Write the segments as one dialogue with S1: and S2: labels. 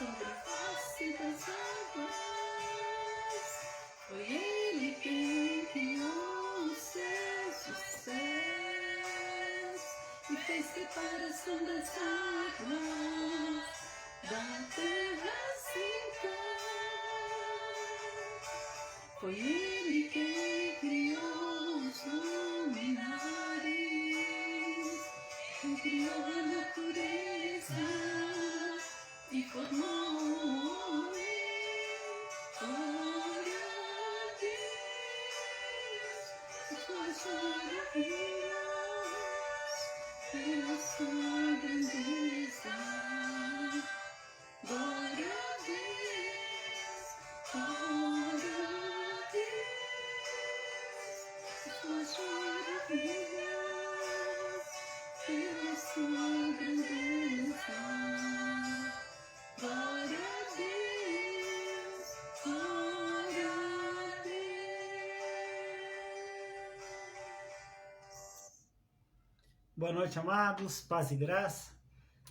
S1: sobre a face das águas. Foi Ele quem criou os céus e fez separação das águas da terra seca. Foi Ele quem criou os luminares, quem criou a natureza e formou o homem. Glória a Deus, suas maravilhas, pela sua grandeza. Glória a Deus, glória a Deus, suas maravilhas, pela sua grandeza. Glória a Deus, glória a Deus.
S2: Boa noite, amados, paz e graça.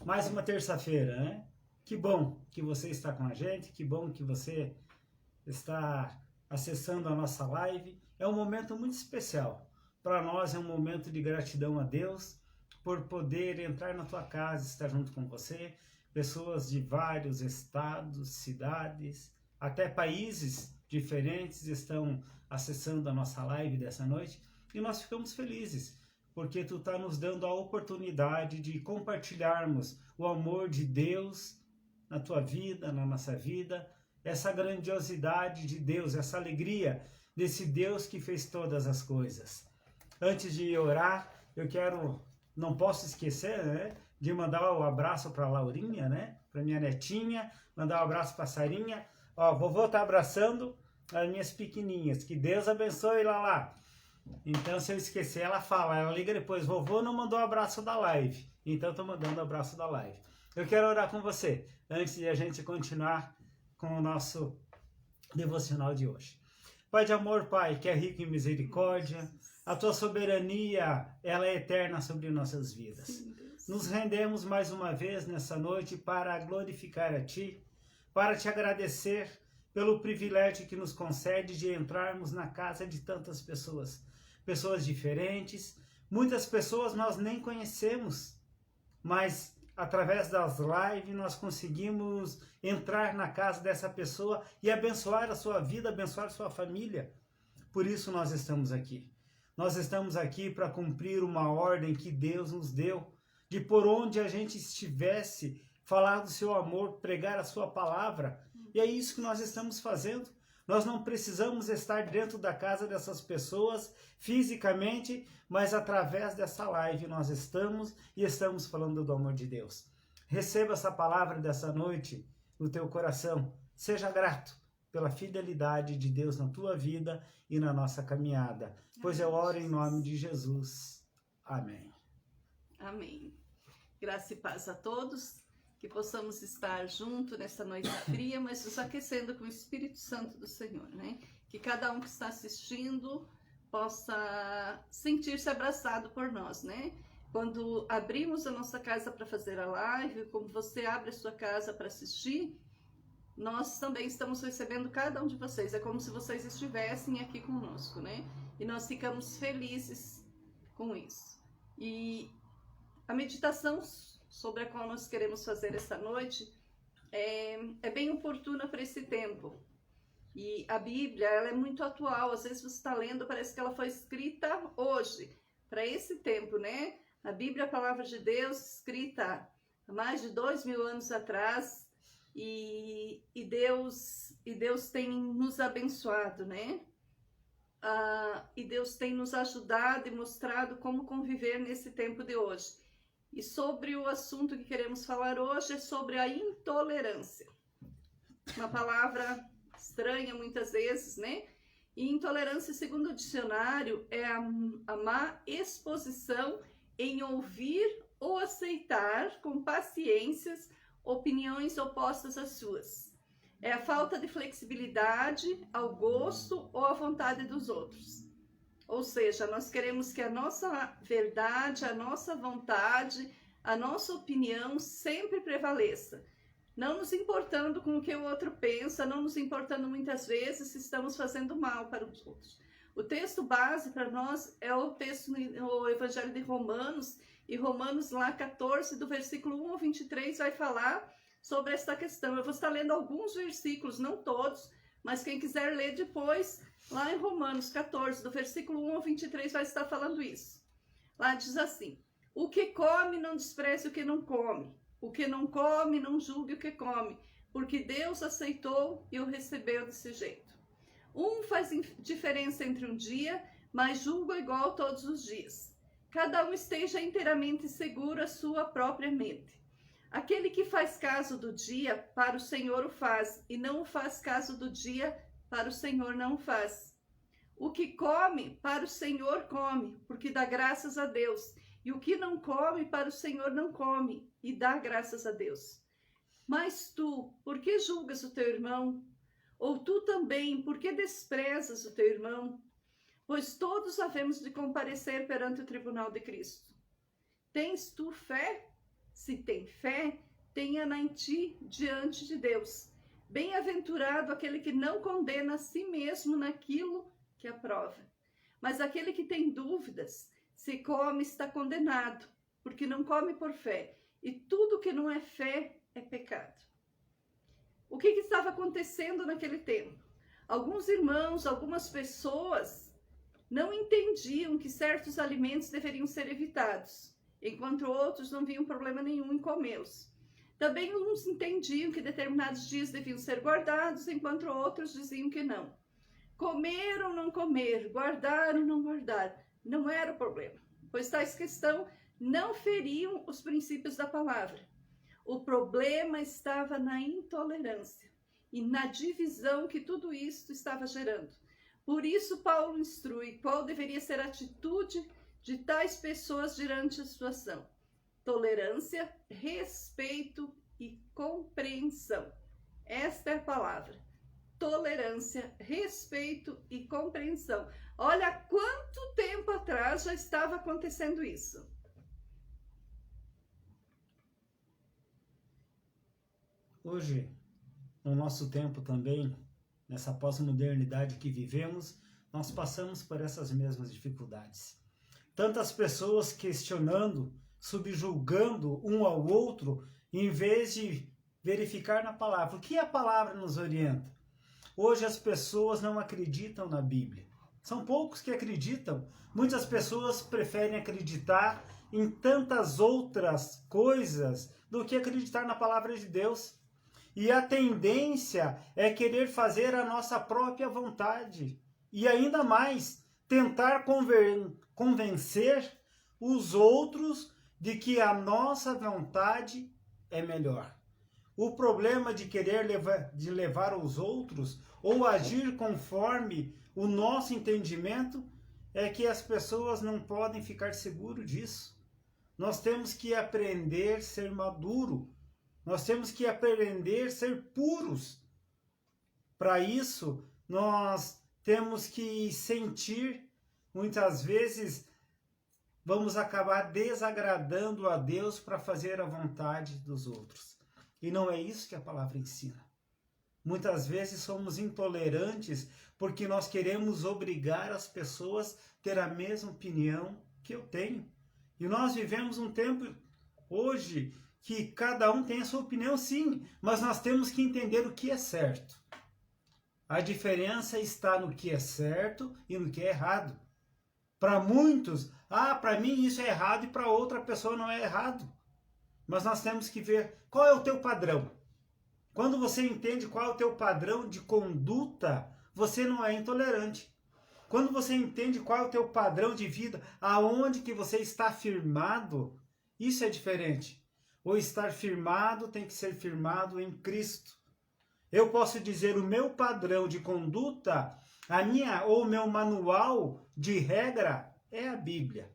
S2: Mais uma terça-feira, né? Que bom que você está com a gente, que bom que você está acessando a nossa live. É um momento muito especial. Para nós é um momento de gratidão a Deus por poder entrar na tua casa, estar junto com você. Pessoas de vários estados, cidades, até países diferentes estão acessando a nossa live dessa noite. E nós ficamos felizes, porque tu está nos dando a oportunidade de compartilharmos o amor de Deus na tua vida, na nossa vida, essa grandiosidade de Deus, essa alegria desse Deus que fez todas as coisas. Antes de orar, não posso esquecer, né, de mandar um abraço para a Laurinha, né, para minha netinha, mandar um abraço para a Sarinha. Ó, vovô tá abraçando as minhas pequenininhas, que Deus abençoe lá. Então, se eu esquecer, ela liga depois, vovô não mandou o abraço da live, então eu tô mandando o abraço da live. Eu quero orar com você, antes de a gente continuar com o nosso devocional de hoje. Pai de amor, Pai, que é rico em misericórdia, a tua soberania, ela é eterna sobre nossas vidas. Nos rendemos mais uma vez nessa noite para glorificar a Ti, para Te agradecer pelo privilégio que nos concede de entrarmos na casa de tantas pessoas, pessoas diferentes, muitas pessoas nós nem conhecemos, mas através das lives nós conseguimos entrar na casa dessa pessoa e abençoar a sua vida, abençoar a sua família. Por isso nós estamos aqui. Nós estamos aqui para cumprir uma ordem que Deus nos deu, de por onde a gente estivesse, falar do seu amor, pregar a sua palavra. E é isso que nós estamos fazendo. Nós não precisamos estar dentro da casa dessas pessoas fisicamente, mas através dessa live nós estamos falando do amor de Deus. Receba essa palavra dessa noite no teu coração. Seja grato pela fidelidade de Deus na tua vida e na nossa caminhada. Pois eu oro em nome de Jesus. Amém.
S1: Amém. Graça e paz a todos. Que possamos estar juntos nessa noite fria, mas nos aquecendo com o Espírito Santo do Senhor, né? Que cada um que está assistindo possa sentir-se abraçado por nós, né? Quando abrimos a nossa casa para fazer a live, como você abre a sua casa para assistir, nós também estamos recebendo cada um de vocês. É como se vocês estivessem aqui conosco, né? E nós ficamos felizes com isso. E a meditação sobre a qual nós queremos fazer essa noite é bem oportuna para esse tempo. E a Bíblia, ela é muito atual. Às vezes você está lendo, parece que ela foi escrita hoje, para esse tempo, né? A Bíblia é a palavra de Deus, escrita há mais de 2000 anos atrás, e Deus tem nos abençoado, né? E Deus tem nos ajudado e mostrado como conviver nesse tempo de hoje. E sobre o assunto que queremos falar hoje é sobre a intolerância. Uma palavra estranha muitas vezes, né? E intolerância, segundo o dicionário, é a má exposição em ouvir ou aceitar com paciências opiniões opostas às suas. É a falta de flexibilidade ao gosto ou à vontade dos outros. Ou seja, nós queremos que a nossa verdade, a nossa vontade, a nossa opinião sempre prevaleça. não nos importando com o que o outro pensa, não nos importando muitas vezes se estamos fazendo mal para os outros. O texto base para nós é o texto no Evangelho de Romanos, e Romanos lá 14, do versículo 1 ao 23, vai falar sobre esta questão. Eu vou estar lendo alguns versículos, não todos, mas quem quiser ler depois, lá em Romanos 14, do versículo 1 ao 23, vai estar falando isso. Lá diz assim: o que come não despreze o que não come, o que não come não julgue o que come, porque Deus aceitou e o recebeu desse jeito. Um faz diferença entre um dia, mas julga igual todos os dias. Cada um esteja inteiramente seguro a sua própria mente. Aquele que faz caso do dia, para o Senhor o faz, e não faz caso do dia, para o Senhor não o faz. O que come, para o Senhor come, porque dá graças a Deus. E o que não come, para o Senhor não come, e dá graças a Deus. Mas tu, por que julgas o teu irmão? Ou tu também, por que desprezas o teu irmão? Pois todos havemos de comparecer perante o tribunal de Cristo. Tens tu fé? Se tem fé, tenha-na em ti diante de Deus. Bem-aventurado aquele que não condena a si mesmo naquilo que aprova. Mas aquele que tem dúvidas, se come, está condenado, porque não come por fé. E tudo que não é fé é pecado. O que estava acontecendo naquele tempo? Alguns irmãos, algumas pessoas não entendiam que certos alimentos deveriam ser evitados, enquanto outros não viam problema nenhum em comê-los. Também uns entendiam que determinados dias deviam ser guardados, enquanto outros diziam que não. Comer ou não comer, guardar ou não guardar, não era o problema, pois tais questões não feriam os princípios da palavra. O problema estava na intolerância e na divisão que tudo isso estava gerando. Por isso, Paulo instrui qual deveria ser a atitude de tais pessoas diante da situação: tolerância, respeito e compreensão. Esta é a palavra: tolerância, respeito e compreensão. Olha quanto tempo atrás já estava acontecendo isso.
S2: Hoje, no nosso tempo também, nessa pós-modernidade que vivemos, nós passamos por essas mesmas dificuldades. Tantas pessoas questionando, subjulgando um ao outro, em vez de verificar na palavra. O que a palavra nos orienta? Hoje as pessoas não acreditam na Bíblia. São poucos que acreditam. Muitas pessoas preferem acreditar em tantas outras coisas do que acreditar na palavra de Deus. E a tendência é querer fazer a nossa própria vontade. E ainda mais, tentar convencer os outros de que a nossa vontade é melhor. O problema de querer levar os outros ou agir conforme o nosso entendimento é que as pessoas não podem ficar seguras disso. Nós temos que aprender a ser maduro. Nós temos que aprender a ser puros. Para isso, nós temos que sentir, muitas vezes, vamos acabar desagradando a Deus para fazer a vontade dos outros. E não é isso que a palavra ensina. Muitas vezes somos intolerantes porque nós queremos obrigar as pessoas a ter a mesma opinião que eu tenho. E nós vivemos um tempo hoje que cada um tem a sua opinião, sim, mas nós temos que entender o que é certo. A diferença está no que é certo e no que é errado. Para muitos, para mim isso é errado e para outra pessoa não é errado. Mas nós temos que ver qual é o teu padrão. Quando você entende qual é o teu padrão de conduta, você não é intolerante. Quando você entende qual é o teu padrão de vida, aonde que você está firmado, isso é diferente. O estar firmado tem que ser firmado em Cristo. Eu posso dizer o meu padrão de conduta, o meu manual de regra é a Bíblia.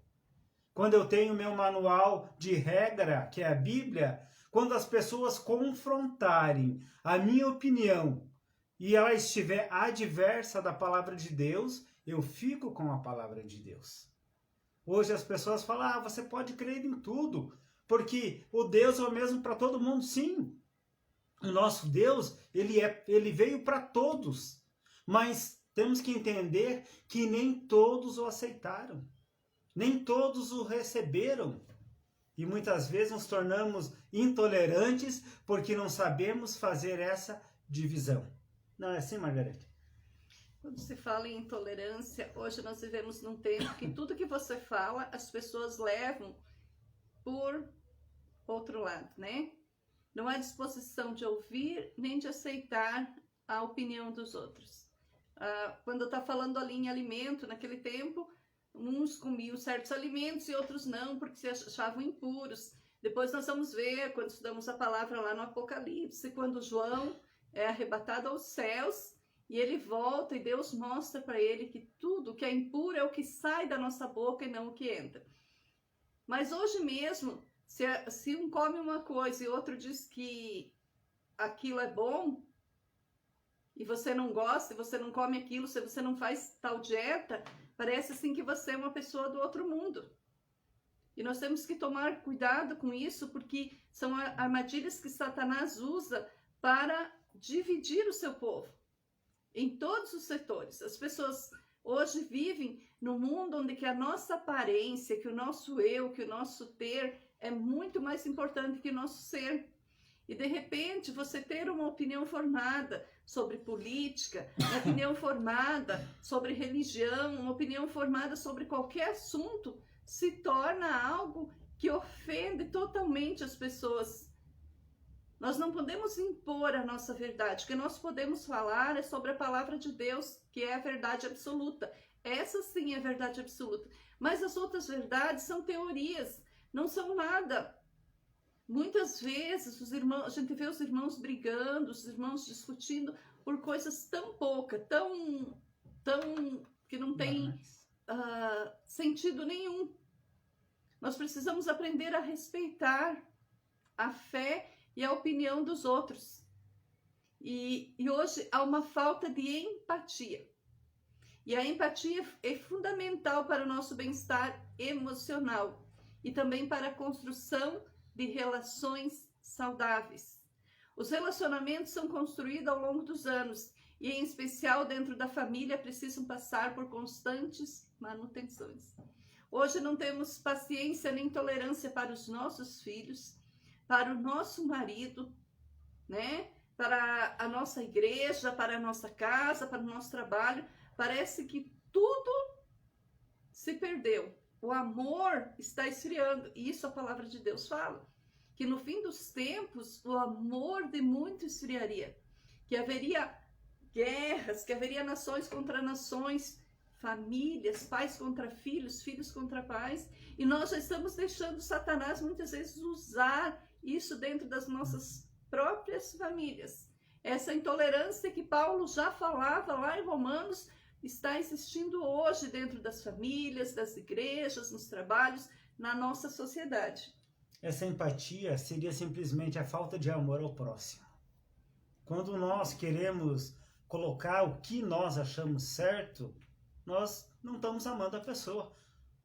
S2: Quando eu tenho o meu manual de regra, que é a Bíblia, quando as pessoas confrontarem a minha opinião e ela estiver adversa da palavra de Deus, eu fico com a palavra de Deus. Hoje as pessoas falam, você pode crer em tudo, porque o Deus é o mesmo para todo mundo, sim. O nosso Deus, ele veio para todos, mas temos que entender que nem todos o aceitaram, nem todos o receberam. E muitas vezes nos tornamos intolerantes porque não sabemos fazer essa divisão. Não é assim, Margarete?
S1: Quando se fala em intolerância, hoje nós vivemos num tempo que tudo que você fala, as pessoas levam por outro lado, né? Não há disposição de ouvir nem de aceitar a opinião dos outros. Quando está falando ali em alimento, naquele tempo, uns comiam certos alimentos e outros não, porque se achavam impuros. Depois nós vamos ver, quando estudamos a palavra lá no Apocalipse, quando João é arrebatado aos céus, e ele volta e Deus mostra para ele que tudo que é impuro é o que sai da nossa boca e não o que entra. Mas hoje mesmo, se um come uma coisa e outro diz que aquilo é bom, e você não gosta, e você não come aquilo, se você não faz tal dieta, parece assim que você é uma pessoa do outro mundo. E nós temos que tomar cuidado com isso, porque são armadilhas que Satanás usa para dividir o seu povo. Em todos os setores. As pessoas hoje vivem num mundo onde que a nossa aparência, que o nosso eu, que o nosso ter é muito mais importante que o nosso ser. E de repente você ter uma opinião formada sobre política, uma opinião formada sobre religião, uma opinião formada sobre qualquer assunto, se torna algo que ofende totalmente as pessoas. Nós não podemos impor a nossa verdade. O que nós podemos falar é sobre a palavra de Deus, que é a verdade absoluta. Essa sim é a verdade absoluta. Mas as outras verdades são teorias, não são nada. Muitas vezes a gente vê os irmãos brigando, os irmãos discutindo por coisas tão poucas, tão que não tem sentido nenhum. Nós precisamos aprender a respeitar a fé e a opinião dos outros. E hoje há uma falta de empatia. E a empatia é fundamental para o nosso bem-estar emocional e também para a construção de relações saudáveis. Os relacionamentos são construídos ao longo dos anos e, em especial dentro da família, precisam passar por constantes manutenções. Hoje não temos paciência nem tolerância para os nossos filhos, para o nosso marido, né? Para a nossa igreja, para a nossa casa, para o nosso trabalho. Parece que tudo se perdeu. O amor está esfriando. E isso a palavra de Deus fala. Que no fim dos tempos, o amor de muito esfriaria. Que haveria guerras, que haveria nações contra nações, famílias, pais contra filhos, filhos contra pais. E nós já estamos deixando Satanás muitas vezes usar isso dentro das nossas próprias famílias. Essa intolerância que Paulo já falava lá em Romanos está existindo hoje dentro das famílias, das igrejas, nos trabalhos, na nossa sociedade.
S2: Essa empatia seria simplesmente a falta de amor ao próximo. Quando nós queremos colocar o que nós achamos certo, nós não estamos amando a pessoa.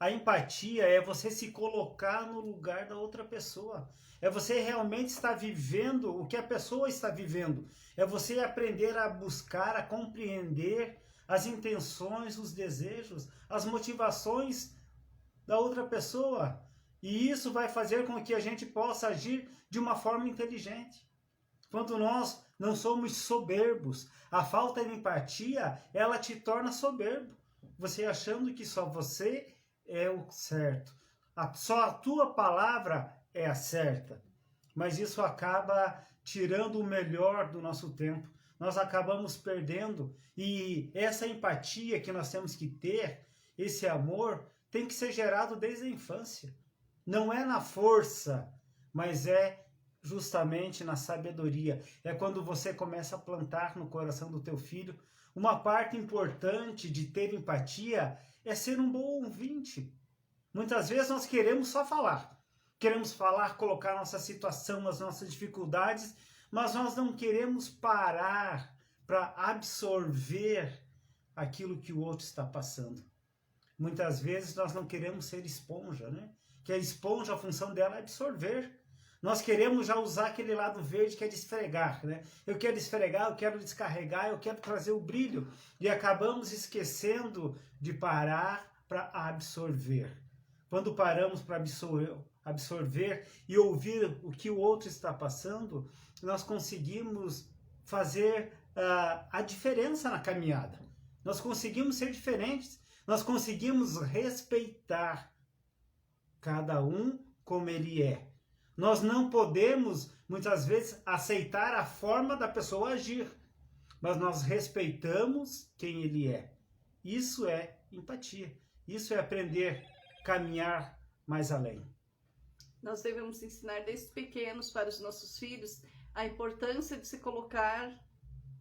S2: A empatia é você se colocar no lugar da outra pessoa. É você realmente estar vivendo o que a pessoa está vivendo. É você aprender a buscar, a compreender as intenções, os desejos, as motivações da outra pessoa. E isso vai fazer com que a gente possa agir de uma forma inteligente. Quando nós não somos soberbos, a falta de empatia, ela te torna soberbo. Você achando que só você é o certo. Só a tua palavra é a certa. Mas isso acaba tirando o melhor do nosso tempo. Nós acabamos perdendo. E essa empatia que nós temos que ter, esse amor, tem que ser gerado desde a infância. Não é na força, mas é justamente na sabedoria. É quando você começa a plantar no coração do teu filho. Uma parte importante de ter empatia é ser um bom ouvinte. Muitas vezes nós queremos só falar. Queremos falar, colocar nossa situação, as nossas dificuldades, mas nós não queremos parar para absorver aquilo que o outro está passando. Muitas vezes nós não queremos ser esponja, né? Que a esponja, a função dela é absorver. Nós queremos já usar aquele lado verde que é de esfregar, né? Eu quero esfregar, eu quero descarregar, eu quero trazer o brilho. E acabamos esquecendo de parar para absorver. Quando paramos para absorver e ouvir o que o outro está passando, nós conseguimos fazer a diferença na caminhada. Nós conseguimos ser diferentes, nós conseguimos respeitar cada um como ele é. Nós não podemos, muitas vezes, aceitar a forma da pessoa agir, mas nós respeitamos quem ele é. Isso é empatia, isso é aprender a caminhar mais além.
S1: Nós devemos ensinar desde pequenos para os nossos filhos a importância de se colocar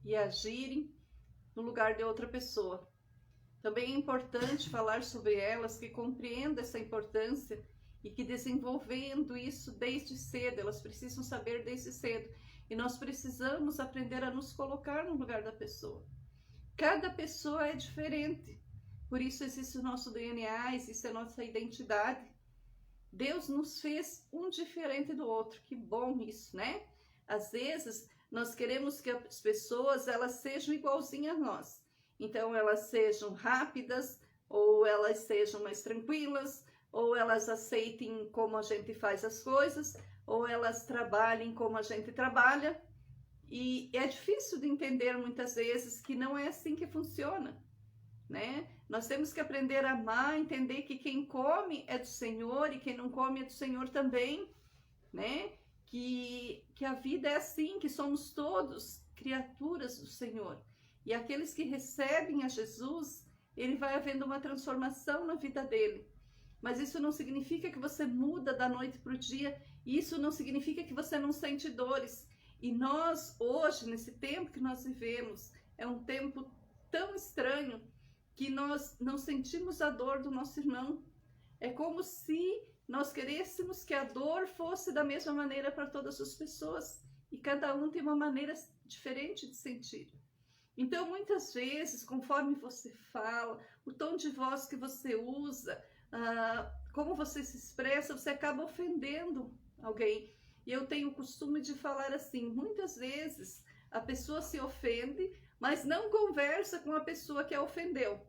S1: e agirem no lugar de outra pessoa. Também é importante falar sobre elas que compreendam essa importância e que desenvolvendo isso desde cedo, elas precisam saber desde cedo. E nós precisamos aprender a nos colocar no lugar da pessoa. Cada pessoa é diferente, por isso existe o nosso DNA, existe a nossa identidade. Deus nos fez um diferente do outro, que bom isso, né? Às vezes, nós queremos que as pessoas elas sejam igualzinhas a nós. Então, elas sejam rápidas, ou elas sejam mais tranquilas, ou elas aceitem como a gente faz as coisas, ou elas trabalhem como a gente trabalha. E é difícil de entender muitas vezes que não é assim que funciona, né? Nós temos que aprender a amar, entender que quem come é do Senhor e quem não come é do Senhor também, né? Que a vida é assim, que somos todos criaturas do Senhor. E aqueles que recebem a Jesus, ele vai havendo uma transformação na vida dele. Mas isso não significa que você muda da noite para o dia, isso não significa que você não sente dores. E nós, hoje, nesse tempo que nós vivemos, é um tempo tão estranho que nós não sentimos a dor do nosso irmão. É como se nós querêssemos que a dor fosse da mesma maneira para todas as pessoas. E cada um tem uma maneira diferente de sentir. Então, muitas vezes, conforme você fala, o tom de voz que você usa, como você se expressa, você acaba ofendendo alguém. E eu tenho o costume de falar assim, muitas vezes a pessoa se ofende, mas não conversa com a pessoa que a ofendeu.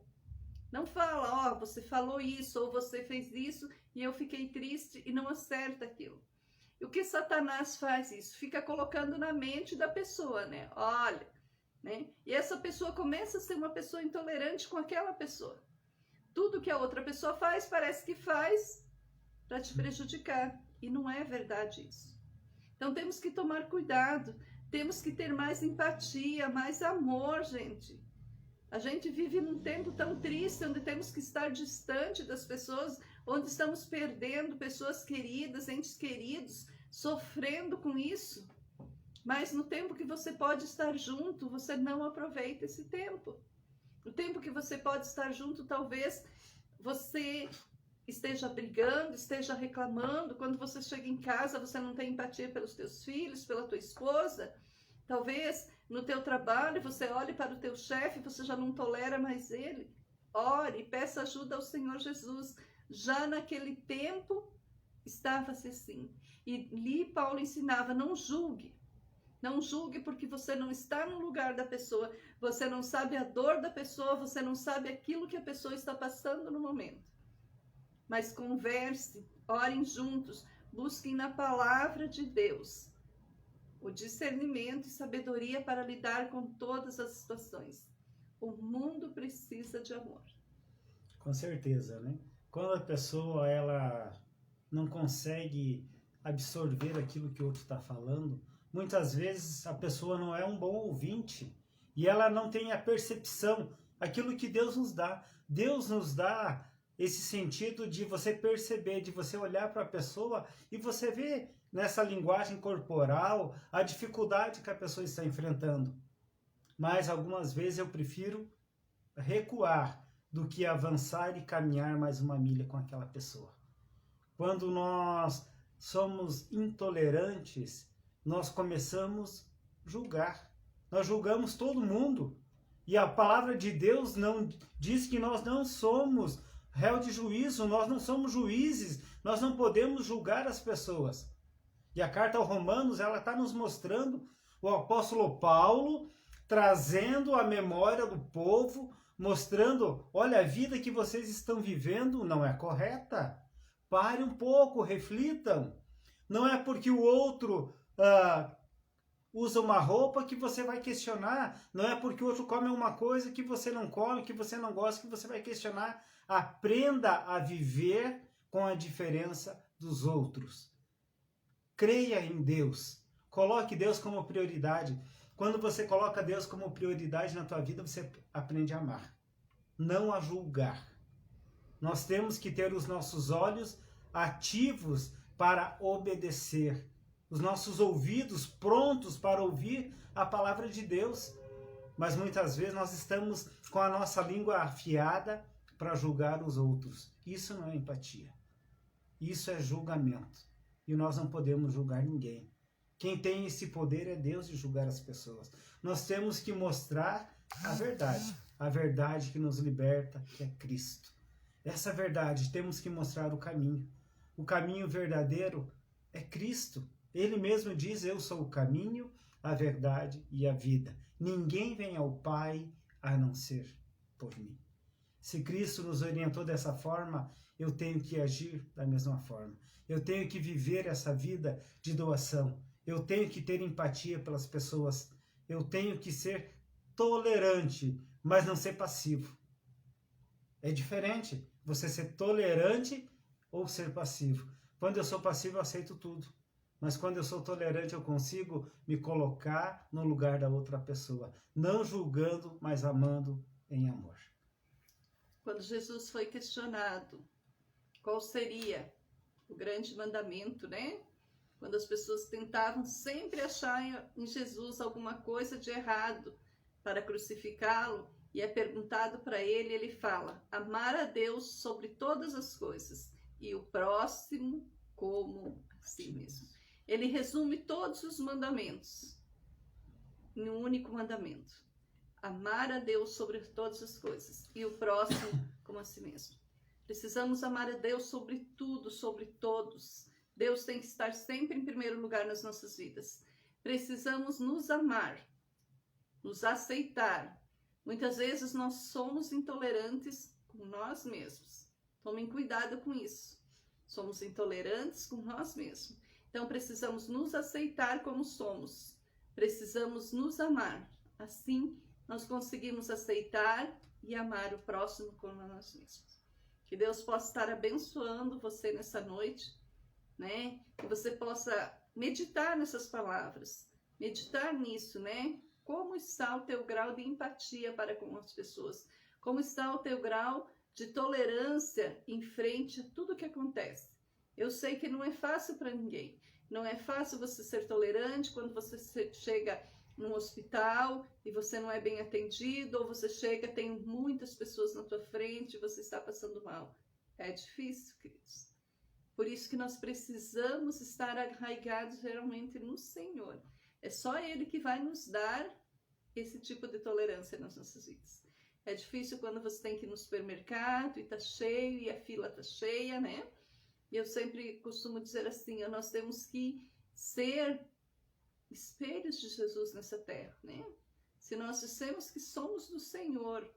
S1: Não fala, ó, você falou isso, ou você fez isso, e eu fiquei triste, e não acerta aquilo. E o que Satanás faz isso? Fica colocando na mente da pessoa, né? Olha, né? E essa pessoa começa a ser uma pessoa intolerante com aquela pessoa. Tudo que a outra pessoa faz, parece que faz para te prejudicar. E não é verdade isso. Então temos que tomar cuidado, temos que ter mais empatia, mais amor, gente. A gente vive num tempo tão triste, onde temos que estar distante das pessoas, onde estamos perdendo pessoas queridas, entes queridos, sofrendo com isso. Mas no tempo que você pode estar junto, você não aproveita esse tempo. O tempo que você pode estar junto, talvez você esteja brigando, esteja reclamando. Quando você chega em casa, você não tem empatia pelos teus filhos, pela tua esposa. Talvez no teu trabalho você olhe para o teu chefe, você já não tolera mais ele. Ore, peça ajuda ao Senhor Jesus. Já naquele tempo estava-se assim. E ali Paulo ensinava, não julgue. Não julgue porque você não está no lugar da pessoa, você não sabe a dor da pessoa, você não sabe aquilo que a pessoa está passando no momento. Mas converse, orem juntos, busquem na palavra de Deus o discernimento e sabedoria para lidar com todas as situações. O mundo precisa de amor.
S2: Com certeza, né? Quando a pessoa ela não consegue absorver aquilo que o outro está falando, muitas vezes a pessoa não é um bom ouvinte e ela não tem a percepção, aquilo que Deus nos dá. Deus nos dá esse sentido de você perceber, de você olhar para a pessoa e você ver nessa linguagem corporal a dificuldade que a pessoa está enfrentando. Mas algumas vezes eu prefiro recuar do que avançar e caminhar mais uma milha com aquela pessoa. Quando nós somos intolerantes, nós começamos a julgar. Nós julgamos todo mundo. E a palavra de Deus não diz que nós não somos réu de juízo, nós não somos juízes, nós não podemos julgar as pessoas. E a carta aos Romanos, ela está nos mostrando o apóstolo Paulo trazendo a memória do povo, mostrando, olha, a vida que vocês estão vivendo não é correta. Pare um pouco, reflitam. Não é porque o outro usa uma roupa que você vai questionar. Não é porque o outro come uma coisa que você não come, que você não gosta, que você vai questionar. Aprenda a viver com a diferença dos outros. Creia em Deus. Coloque Deus como prioridade. Quando você coloca Deus como prioridade na tua vida, você aprende a amar. Não a julgar. Nós temos que ter os nossos olhos ativos para obedecer. Os nossos ouvidos prontos para ouvir a palavra de Deus. Mas muitas vezes nós estamos com a nossa língua afiada para julgar os outros. Isso não é empatia. Isso é julgamento. E nós não podemos julgar ninguém. Quem tem esse poder é Deus de julgar as pessoas. Nós temos que mostrar a verdade que nos liberta, que é Cristo. Essa verdade, temos que mostrar o caminho. O caminho verdadeiro é Cristo. Ele mesmo diz, eu sou o caminho, a verdade e a vida. Ninguém vem ao Pai a não ser por mim. Se Cristo nos orientou dessa forma, eu tenho que agir da mesma forma. Eu tenho que viver essa vida de doação. Eu tenho que ter empatia pelas pessoas. Eu tenho que ser tolerante, mas não ser passivo. É diferente você ser tolerante ou ser passivo. Quando eu sou passivo, eu aceito tudo. Mas quando eu sou tolerante, eu consigo me colocar no lugar da outra pessoa. Não julgando, mas amando em amor.
S1: Quando Jesus foi questionado qual seria o grande mandamento, né? Quando as pessoas tentavam sempre achar em Jesus alguma coisa de errado para crucificá-lo, e é perguntado para ele, ele fala, amar a Deus sobre todas as coisas e o próximo como a si mesmo. Ele resume todos os mandamentos em um único mandamento. Amar a Deus sobre todas as coisas e o próximo como a si mesmo. Precisamos amar a Deus sobre tudo, sobre todos. Deus tem que estar sempre em primeiro lugar nas nossas vidas. Precisamos nos amar, nos aceitar. Muitas vezes nós somos intolerantes com nós mesmos. Tomem cuidado com isso. Somos intolerantes com nós mesmos. Então precisamos nos aceitar como somos. Precisamos nos amar. Assim nós conseguimos aceitar e amar o próximo como a nós mesmos. Que Deus possa estar abençoando você nessa noite, né? Que você possa meditar nessas palavras, meditar nisso, né? Como está o teu grau de empatia para com as pessoas? Como está o teu grau de tolerância em frente a tudo que acontece? Eu sei que não é fácil para ninguém. Não é fácil você ser tolerante quando você chega num hospital e você não é bem atendido, ou você chega, tem muitas pessoas na tua frente e você está passando mal. É difícil, queridos. Por isso que nós precisamos estar arraigados realmente no Senhor. É só Ele que vai nos dar esse tipo de tolerância nas nossas vidas. É difícil quando você tem que ir no supermercado e tá cheio e a fila tá cheia, né? E eu sempre costumo dizer assim, nós temos que ser espelhos de Jesus nessa terra, né? Se nós dissemos que somos do Senhor,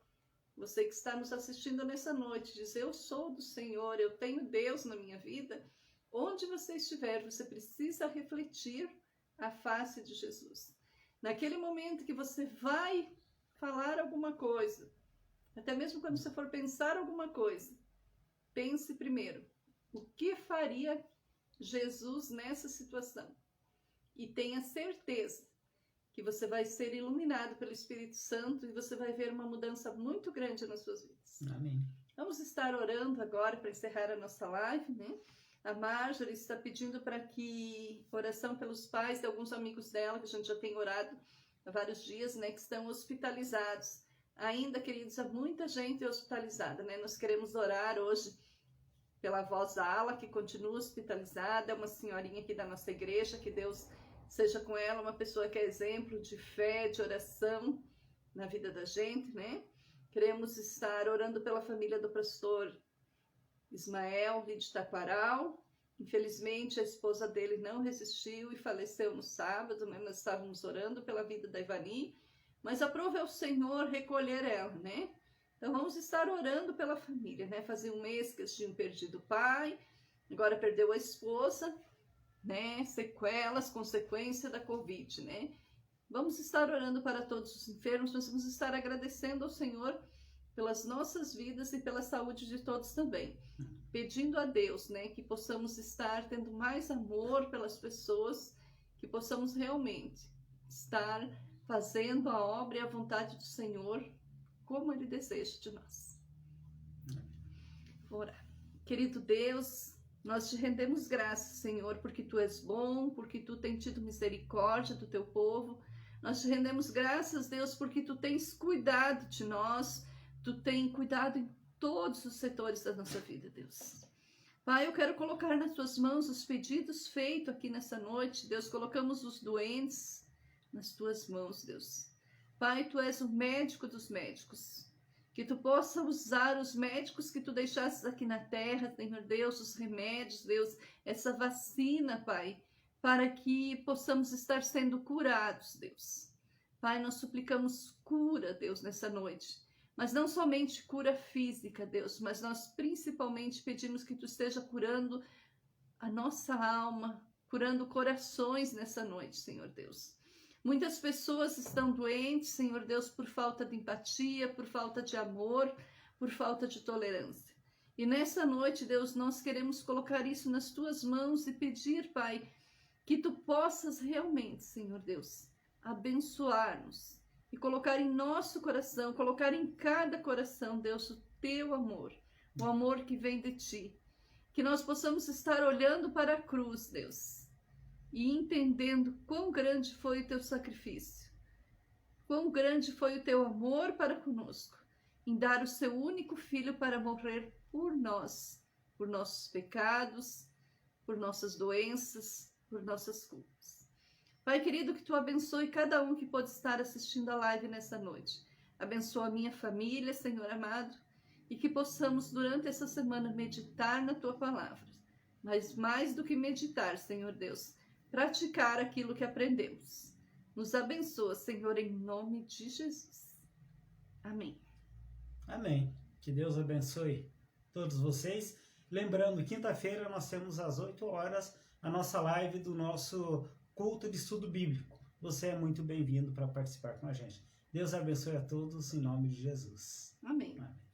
S1: você que está nos assistindo nessa noite, diz, eu sou do Senhor, eu tenho Deus na minha vida, onde você estiver, você precisa refletir a face de Jesus. Naquele momento que você vai falar alguma coisa, até mesmo quando você for pensar alguma coisa, pense primeiro, o que faria Jesus nessa situação? E tenha certeza que você vai ser iluminado pelo Espírito Santo e você vai ver uma mudança muito grande nas suas vidas.
S2: Amém.
S1: Vamos estar orando agora para encerrar a nossa live, né? A Marjorie está pedindo para que oração pelos pais de alguns amigos dela, que a gente já tem orado há vários dias, né? Que estão hospitalizados. Ainda, queridos, há muita gente hospitalizada, né? Nós queremos orar hoje pela avó Zala, que continua hospitalizada, é uma senhorinha aqui da nossa igreja, que Deus seja com ela, uma pessoa que é exemplo de fé, de oração na vida da gente, né? Queremos estar orando pela família do pastor Ismael de Taquaral, Infelizmente, a esposa dele não resistiu e faleceu no sábado, mas nós estávamos orando pela vida da Ivani, mas aprove ao Senhor recolher ela, né? Então vamos estar orando pela família, né? Fazia um mês que eles tinham perdido o pai, agora perdeu a esposa, né? Sequelas, consequência da Covid, né? Vamos estar orando para todos os enfermos, mas vamos estar agradecendo ao Senhor pelas nossas vidas e pela saúde de todos também. Pedindo a Deus, né, que possamos estar tendo mais amor pelas pessoas, que possamos realmente estar fazendo a obra e a vontade do Senhor como Ele deseja de nós. Vou orar. Querido Deus, nós te rendemos graças, Senhor, porque Tu és bom, porque Tu tens tido misericórdia do Teu povo. Nós te rendemos graças, Deus, porque Tu tens cuidado de nós, Tu tens cuidado em todos os setores da nossa vida, Deus. Pai, eu quero colocar nas Tuas mãos os pedidos feitos aqui nessa noite, Deus. Colocamos os doentes nas Tuas mãos, Deus. Pai, Tu és o médico dos médicos. Que Tu possa usar os médicos que Tu deixasses aqui na terra, Senhor Deus, os remédios, Deus, essa vacina, Pai, para que possamos estar sendo curados, Deus. Pai, nós suplicamos cura, Deus, nessa noite. Mas não somente cura física, Deus, mas nós principalmente pedimos que Tu esteja curando a nossa alma, curando corações nessa noite, Senhor Deus. Muitas pessoas estão doentes, Senhor Deus, por falta de empatia, por falta de amor, por falta de tolerância. E nessa noite, Deus, nós queremos colocar isso nas Tuas mãos e pedir, Pai, que Tu possas realmente, Senhor Deus, abençoar-nos e colocar em nosso coração, colocar em cada coração, Deus, o Teu amor, o amor que vem de Ti. Que nós possamos estar olhando para a cruz, Deus, e entendendo quão grande foi o Teu sacrifício, quão grande foi o Teu amor para conosco, em dar o Seu único Filho para morrer por nós, por nossos pecados, por nossas doenças, por nossas culpas. Pai querido, que Tu abençoe cada um que pode estar assistindo a live nessa noite. Abençoa a minha família, Senhor amado, e que possamos durante essa semana meditar na Tua palavra. Mas mais do que meditar, Senhor Deus, praticar aquilo que aprendemos. Nos abençoa, Senhor, em nome de Jesus. Amém.
S2: Amém. Que Deus abençoe todos vocês. Lembrando, quinta-feira nós temos às 8 horas a nossa live do nosso culto de estudo bíblico. Você é muito bem-vindo para participar com a gente. Deus abençoe a todos em nome de Jesus.
S1: Amém.
S2: Amém.